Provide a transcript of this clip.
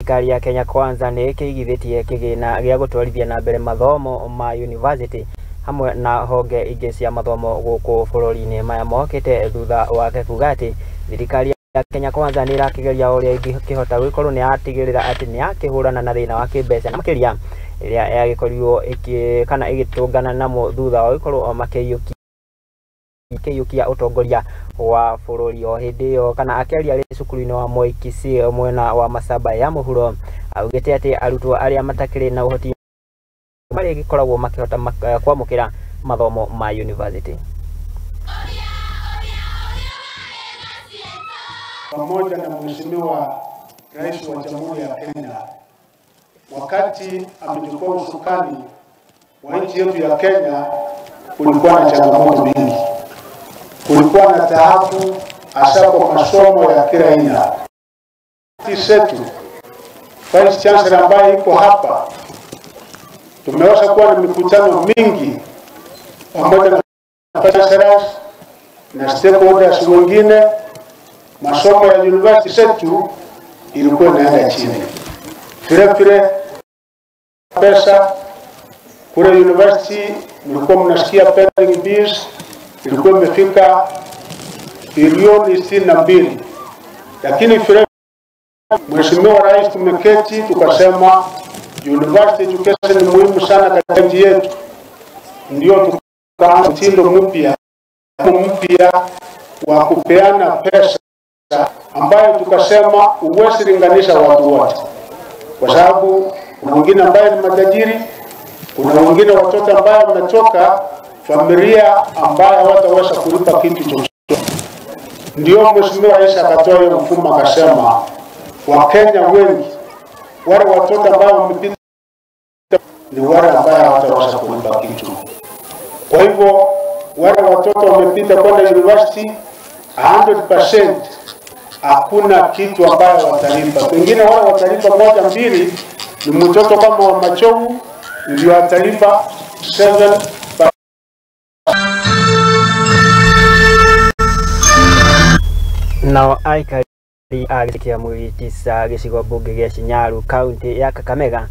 Thirikari ya Kenya Kwanza nĩ ĩkĩigithĩtie kĩgĩna gĩa gũtwarithia na mbere mathomo ma university hamwe na honge ingĩ cia mathomo gũkũ bũrũri-inĩ. Maya mokĩte thutha wake kuga atĩ thirikari ya Kenya Kwanza nĩ ĩrakĩgeria ũrĩa ĩngĩhota gũkorwo nĩ yatigĩrĩra atĩ nĩ yakĩhũrana na thĩna wa kĩmbeca na makĩria ĩrĩa yagĩkorirwo kana ĩgĩtũngana namo thutha wa gũkorwo makĩiyũkia ũtongoria wa bũrũri. O hĩndĩ ĩyo kana akĩaria arĩ cukuru-inĩ wa Moi Kisii mwena wa Masaba ya mũhuro, augĩte atĩ arutwo arĩa matakĩrĩ na ũhoti marĩa gĩkoragwo makĩhota kwamũkĩra mathomo ma university. Pamoja na Mheshimiwa Rais wa Jamhuri ya Kenya, wakati amechukua usukani wa nchi yetu ya Kenya, kulikuwa na changamoto mingi, kulikuwa na taabu hasa kwa masomo ya kila aina. Setu Vice Chancellor ambaye iko hapa, tumeweza kuwa na mikutano mingi pamoja na chancellors na stakeholders wengine. Masomo ya university zetu ilikuwa inaenda chini. Vile pesa kule university mlikuwa mnasikia pending bills ilikuwa imefika bilioni 62, lakini vile Mheshimiwa Rais tumeketi tukasema university education ni muhimu sana katika nchi yetu, ndio tukaanza mtindo mpya wa kupeana pesa ambayo tukasema uwezi linganisha watu wote, kwa sababu kuna wengine ambaye ni matajiri, kuna wengine watoto ambao wanatoka familia ambayo hawataweza kulipa kitu chochote. Ndio Mheshimiwa Rais akatoa hiyo mfumo akasema Wakenya wengi wale watoto ambao wamepita ni wale ambao hawataweza kulipa kitu. Kwa hivyo wale watoto wamepita kwenda university 100% hakuna kitu ambayo watalipa. Pengine wale watalipa moja mbili, ni mtoto kama wa Machogu ndio atalipa 7. Nao aikari a gĩcigo bunge gĩa Shinyalu kaunti ya Kakamega